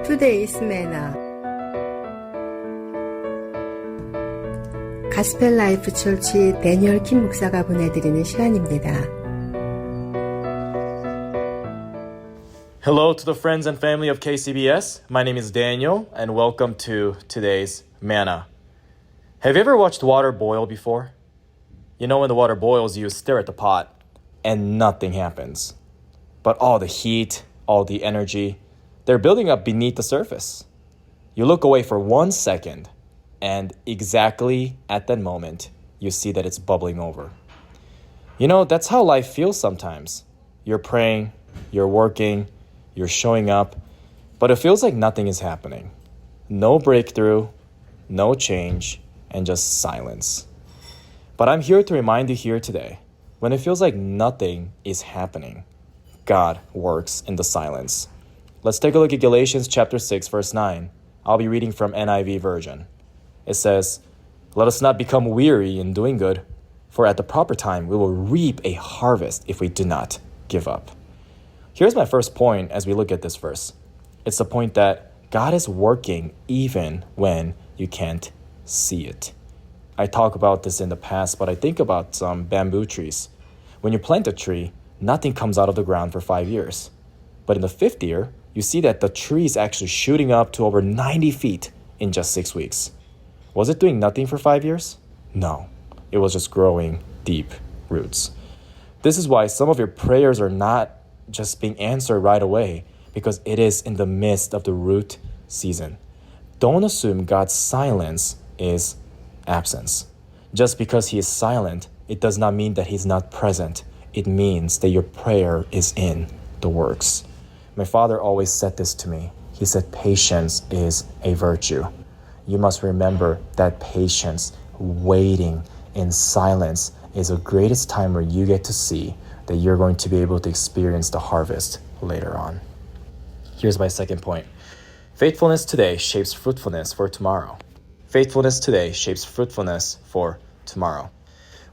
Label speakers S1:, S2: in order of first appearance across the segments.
S1: Today's Manna. 가스펠라이프 철치 데니얼 킴 목사가 보내드리는 시간입니다.
S2: Hello to the friends and family of KCBS. My name is Daniel, and welcome to today's Manna. Have you ever watched water boil before? You know when the water boils, you stare at the pot, and nothing happens. But all the heat, all the energy, they're building up beneath the surface. You look away for 1 second, and exactly at that moment, you see that it's bubbling over. You know, that's how life feels sometimes. You're praying, you're working, you're showing up, but it feels like nothing is happening. No breakthrough, no change, and just silence. But I'm here to remind you here today, when it feels like nothing is happening, God works in the silence. Let's take a look at Galatians chapter 6, verse 9. I'll be reading from NIV version. It says, "Let us not become weary in doing good, for at the proper time we will reap a harvest if we do not give up." Here's my first point as we look at this verse. It's the point that God is working even when you can't see it. I talk about this in the past, but I think about some bamboo trees. When you plant a tree, nothing comes out of the ground for 5 years. But in the 5th year, you see that the tree is actually shooting up to over 90 feet in just 6 weeks. Was it doing nothing for 5 years? No, it was just growing deep roots. This is why some of your prayers are not just being answered right away, because it is in the midst of the root season. Don't assume God's silence is absence. Just because he is silent, it does not mean that he's not present. It means that your prayer is in the works. My father always said this to me. He said, patience is a virtue. You must remember that patience, waiting in silence, is the greatest time where you get to see that you're going to be able to experience the harvest later on. Here's my second point. Faithfulness today shapes fruitfulness for tomorrow. Faithfulness today shapes fruitfulness for tomorrow.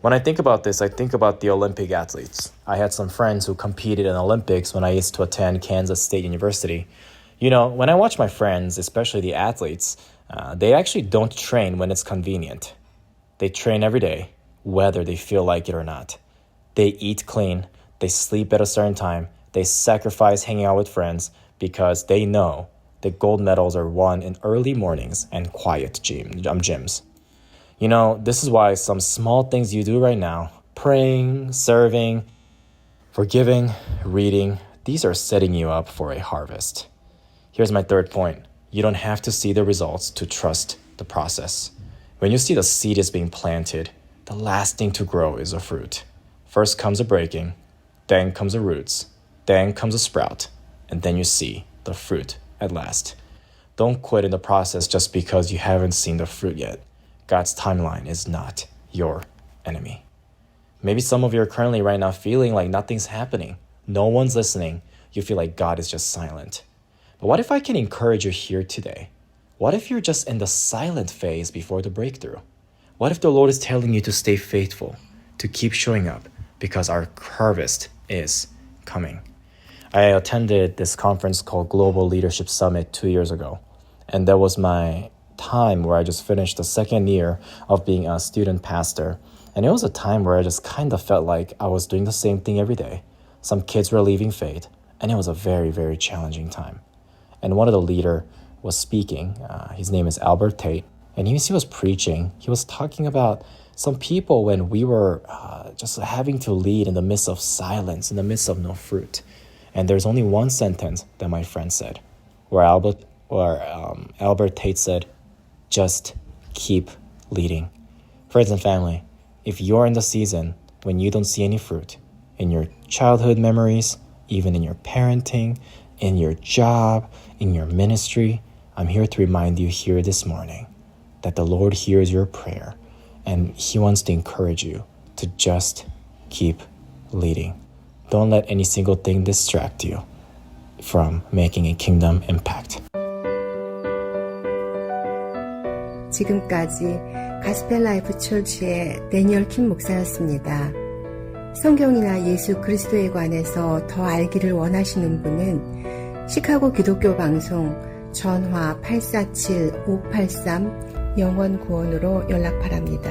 S2: When I think about this, I think about the Olympic athletes. I had some friends who competed in Olympics when I used to attend Kansas State University. You know, when I watch my friends, especially the athletes, they actually don't train when it's convenient. They train every day, whether they feel like it or not. They eat clean, they sleep at a certain time, they sacrifice hanging out with friends because they know that gold medals are won in early mornings and quiet gyms. You know, this is why some small things you do right now, praying, serving, forgiving, reading, these are setting you up for a harvest. Here's my third point. You don't have to see the results to trust the process. When you see the seed is being planted, the last thing to grow is a fruit. First comes a breaking, then comes the roots, then comes a sprout, and then you see the fruit at last. Don't quit in the process just because you haven't seen the fruit yet. God's timeline is not your enemy. Maybe some of you are currently right now feeling like nothing's happening. No one's listening. You feel like God is just silent. But what if I can encourage you here today? What if you're just in the silent phase before the breakthrough? What if the Lord is telling you to stay faithful, to keep showing up, because our harvest is coming? I attended this conference called Global Leadership Summit 2 years ago, and that was my time where I just finished the 2nd year of being a student pastor. And it was a time where I just kind of felt like I was doing the same thing every day. Some kids were leaving faith, and it was a very, very challenging time. And one of the leader was speaking. His name is Albert Tate, and he was preaching. He was talking about some people when we were just having to lead in the midst of silence, in the midst of no fruit. And there's only one sentence that my friend said, where Albert Tate said, "Just keep leading." Friends and family, if you're in the season when you don't see any fruit in your childhood memories, even in your parenting, in your job, in your ministry, I'm here to remind you here this morning that the Lord hears your prayer and he wants to encourage you to just keep leading. Don't let any single thing distract you from making a kingdom impact.
S1: 지금까지 가스펠라이프 철치의 데니얼 킴 목사였습니다. 성경이나 예수 그리스도에 관해서 더 알기를 원하시는 분은 시카고 기독교 방송 전화 847-583 영원구원으로 연락 바랍니다.